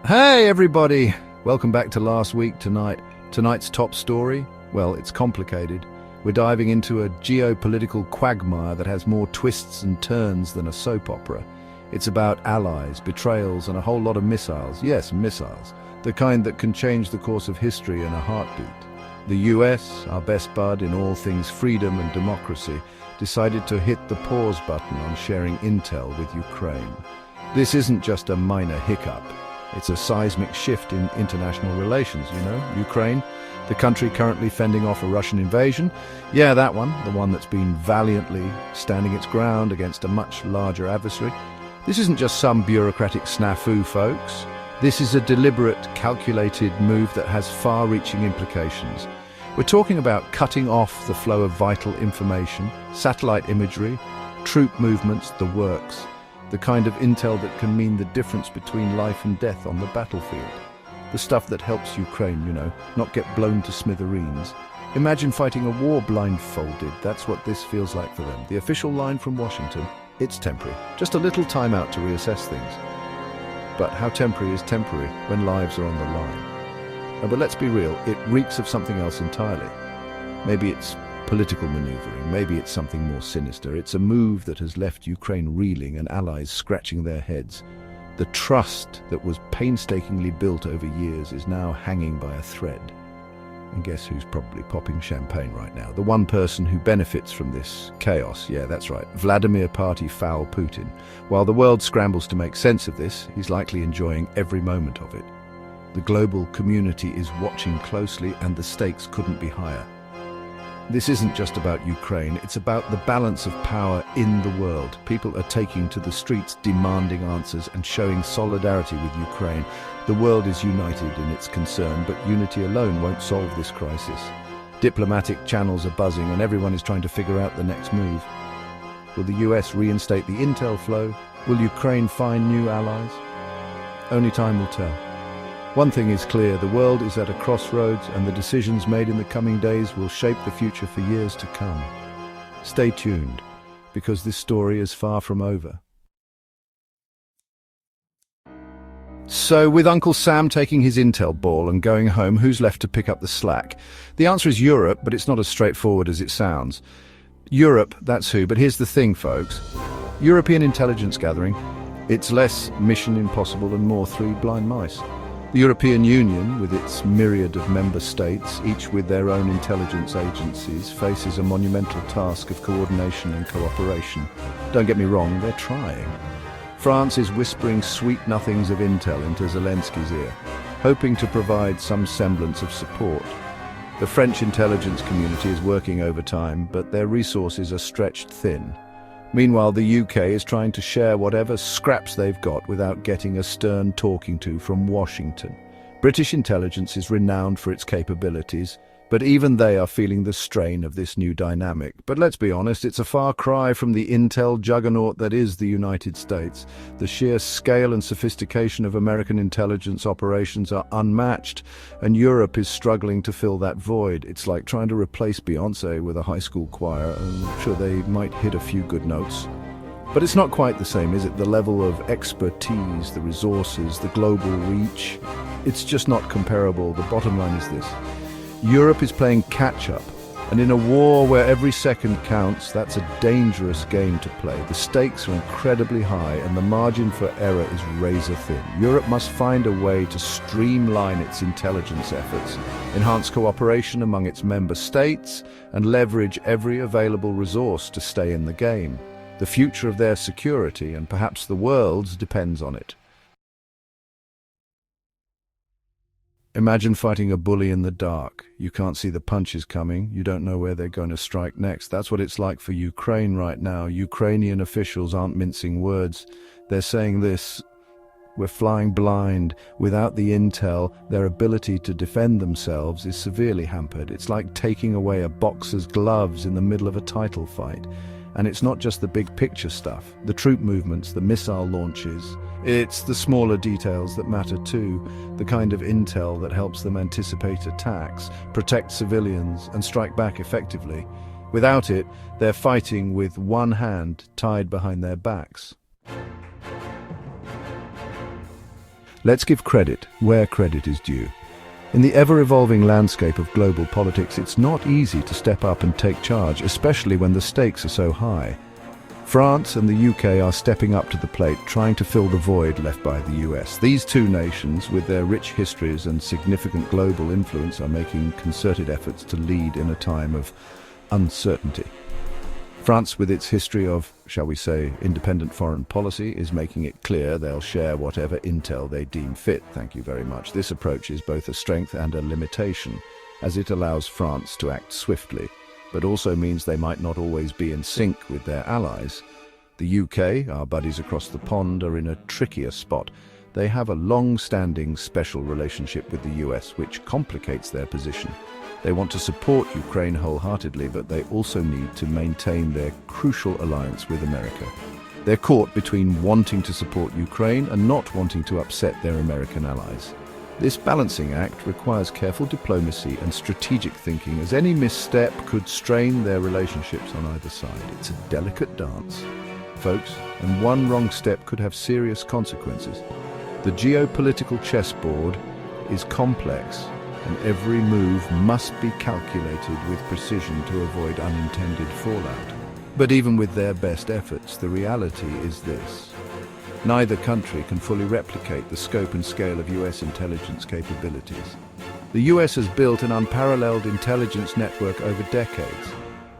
Hey everybody! Welcome back to Last Week Tonight. Tonight's top story? Well, it's complicated. We're diving into a geopolitical quagmire that has more twists and turns than a soap opera. It's about allies, betrayals, and a whole lot of missiles. Yes, missiles. The kind that can change the course of history in a heartbeat. The US, our best bud in all things freedom and democracy, decided to hit the pause button on sharing intel with Ukraine. This isn't just a minor hiccup. It's a seismic shift in international relations, Ukraine, the country currently fending off a Russian invasion. Yeah, that one, the one that's been valiantly standing its ground against a much larger adversary. This isn't just some bureaucratic snafu, folks. This is a deliberate, calculated move that has far-reaching implications. We're talking about cutting off the flow of vital information, satellite imagery, troop movements, the works. The kind of intel that can mean the difference between life and death on the battlefield. The stuff that helps Ukraine, not get blown to smithereens. Imagine fighting a war blindfolded. That's what this feels like for them. The official line from Washington, it's temporary. Just a little time out to reassess things. But how temporary is temporary when lives are on the line? But let's be real, it reeks of something else entirely. Maybe it's political maneuvering, maybe it's something more sinister. It's a move that has left Ukraine reeling and allies scratching their heads. The trust that was painstakingly built over years is now hanging by a thread. And guess who's probably popping champagne right now? The one person who benefits from this chaos. Yeah, that's right. Vladimir Party Foul Putin. While the world scrambles to make sense of this, he's likely enjoying every moment of it. The global community is watching closely and the stakes couldn't be higher. This isn't just about Ukraine, it's about the balance of power in the world. People are taking to the streets demanding answers and showing solidarity with Ukraine. The world is united in its concern, but unity alone won't solve this crisis. Diplomatic channels are buzzing and everyone is trying to figure out the next move. Will the US reinstate the intel flow? Will Ukraine find new allies? Only time will tell. One thing is clear, the world is at a crossroads and the decisions made in the coming days will shape the future for years to come. Stay tuned, because this story is far from over. So, with Uncle Sam taking his intel ball and going home, who's left to pick up the slack? The answer is Europe, but it's not as straightforward as it sounds. Europe, that's who, but here's the thing, folks. European intelligence gathering, it's less mission impossible and more three blind mice. The European Union, with its myriad of member states, each with their own intelligence agencies, faces a monumental task of coordination and cooperation. Don't get me wrong, they're trying. France is whispering sweet nothings of intel into Zelensky's ear, hoping to provide some semblance of support. The French intelligence community is working overtime, but their resources are stretched thin. Meanwhile, the UK is trying to share whatever scraps they've got without getting a stern talking to from Washington. British intelligence is renowned for its capabilities, but even they are feeling the strain of this new dynamic. But let's be honest, it's a far cry from the intel juggernaut that is the United States. The sheer scale and sophistication of American intelligence operations are unmatched, and Europe is struggling to fill that void. It's like trying to replace Beyoncé with a high school choir. I'm sure they might hit a few good notes. But it's not quite the same, is it? The level of expertise, the resources, the global reach, it's just not comparable. The bottom line is this. Europe is playing catch-up, and in a war where every second counts, that's a dangerous game to play. The stakes are incredibly high, and the margin for error is razor-thin. Europe must find a way to streamline its intelligence efforts, enhance cooperation among its member states, and leverage every available resource to stay in the game. The future of their security, and perhaps the world's, depends on it. Imagine fighting a bully in the dark. You can't see the punches coming. You don't know where they're going to strike next. That's what it's like for Ukraine right now. Ukrainian officials aren't mincing words. They're saying this: we're flying blind. Without the intel, their ability to defend themselves is severely hampered. It's like taking away a boxer's gloves in the middle of a title fight. And it's not just the big picture stuff, the troop movements, the missile launches. It's the smaller details that matter too, the kind of intel that helps them anticipate attacks, protect civilians, and strike back effectively. Without it, they're fighting with one hand tied behind their backs. Let's give credit where credit is due. In the ever-evolving landscape of global politics, it's not easy to step up and take charge, especially when the stakes are so high. France and the UK are stepping up to the plate, trying to fill the void left by the US. These two nations, with their rich histories and significant global influence, are making concerted efforts to lead in a time of uncertainty. France, with its history of, shall we say, independent foreign policy, is making it clear they'll share whatever intel they deem fit. Thank you very much. This approach is both a strength and a limitation, as it allows France to act swiftly, but also means they might not always be in sync with their allies. The UK, our buddies across the pond, are in a trickier spot. They have a long-standing special relationship with the US, which complicates their position. They want to support Ukraine wholeheartedly, but they also need to maintain their crucial alliance with America. They're caught between wanting to support Ukraine and not wanting to upset their American allies. This balancing act requires careful diplomacy and strategic thinking, as any misstep could strain their relationships on either side. It's a delicate dance, folks, and one wrong step could have serious consequences. The geopolitical chessboard is complex, and every move must be calculated with precision to avoid unintended fallout. But even with their best efforts, the reality is this. Neither country can fully replicate the scope and scale of US intelligence capabilities. The US has built an unparalleled intelligence network over decades,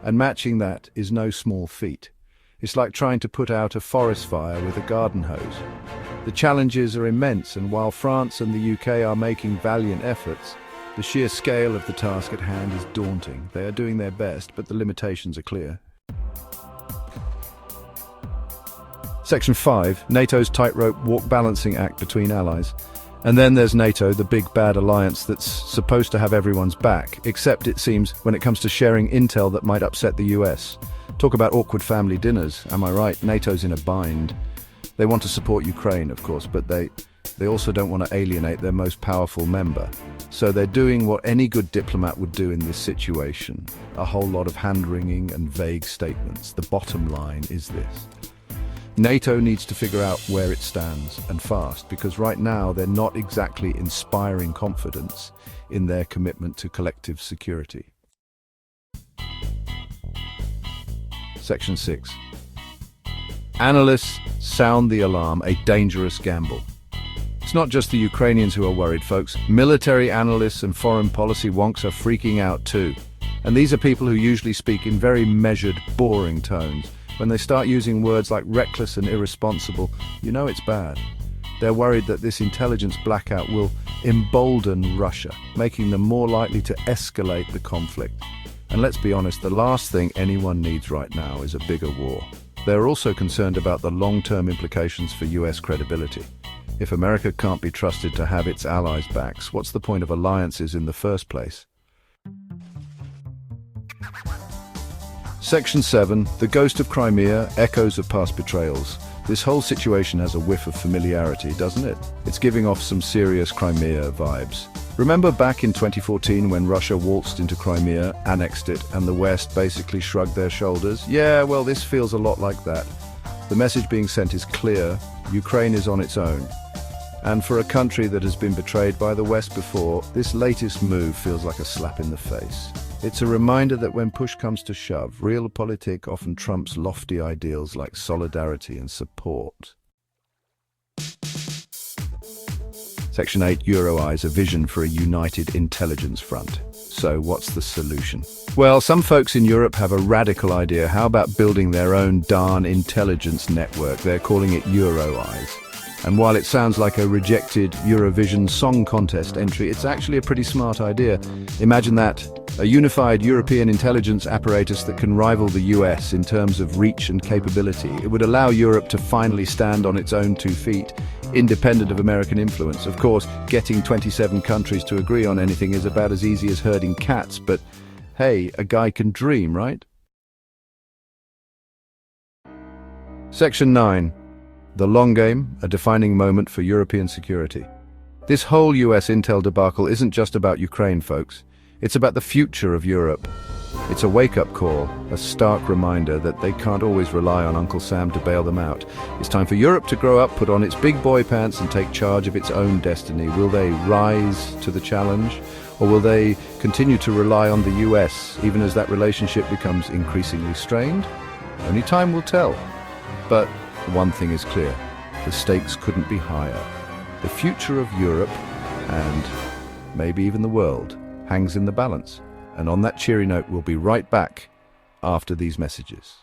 and matching that is no small feat. It's like trying to put out a forest fire with a garden hose. The challenges are immense, and while France and the UK are making valiant efforts, the sheer scale of the task at hand is daunting. They are doing their best, but the limitations are clear. Section 5, NATO's tightrope walk balancing act between allies. And then there's NATO, the big bad alliance that's supposed to have everyone's back, except it seems when it comes to sharing intel that might upset the US. Talk about awkward family dinners, am I right? NATO's in a bind. They want to support Ukraine, of course, but they also don't want to alienate their most powerful member. So they're doing what any good diplomat would do in this situation. A whole lot of hand-wringing and vague statements. The bottom line is this. NATO needs to figure out where it stands, and fast, because right now they're not exactly inspiring confidence in their commitment to collective security. Section 6. Analysts sound the alarm, a dangerous gamble. It's not just the Ukrainians who are worried, folks. Military analysts and foreign policy wonks are freaking out too. And these are people who usually speak in very measured, boring tones. When they start using words like reckless and irresponsible, you know it's bad. They're worried that this intelligence blackout will embolden Russia, making them more likely to escalate the conflict. And let's be honest, the last thing anyone needs right now is a bigger war. They're also concerned about the long-term implications for US credibility. If America can't be trusted to have its allies' backs, what's the point of alliances in the first place? Section 7, the ghost of Crimea, echoes of past betrayals. This whole situation has a whiff of familiarity, doesn't it? It's giving off some serious Crimea vibes. Remember back in 2014 when Russia waltzed into Crimea, annexed it, and the West basically shrugged their shoulders? Yeah, well, this feels a lot like that. The message being sent is clear: Ukraine is on its own. And for a country that has been betrayed by the West before, this latest move feels like a slap in the face. It's a reminder that when push comes to shove, realpolitik often trumps lofty ideals like solidarity and support. Section 8, Euroeyes, a vision for a united intelligence front. So what's the solution? Well, some folks in Europe have a radical idea. How about building their own darn intelligence network? They're calling it Euroeyes. And while it sounds like a rejected Eurovision Song Contest entry, it's actually a pretty smart idea. Imagine that, a unified European intelligence apparatus that can rival the US in terms of reach and capability. It would allow Europe to finally stand on its own 2 feet, independent of American influence. Of course, getting 27 countries to agree on anything is about as easy as herding cats, but hey, a guy can dream, right? Section 9. The long game, a defining moment for European security. This whole US intel debacle isn't just about Ukraine, folks. It's about the future of Europe. It's a wake-up call, a stark reminder that they can't always rely on Uncle Sam to bail them out. It's time for Europe to grow up, put on its big boy pants and take charge of its own destiny. Will they rise to the challenge, or will they continue to rely on the US, even as that relationship becomes increasingly strained? Only time will tell. But one thing is clear, the stakes couldn't be higher. The future of Europe, and maybe even the world, hangs in the balance. And on that cheery note, we'll be right back after these messages.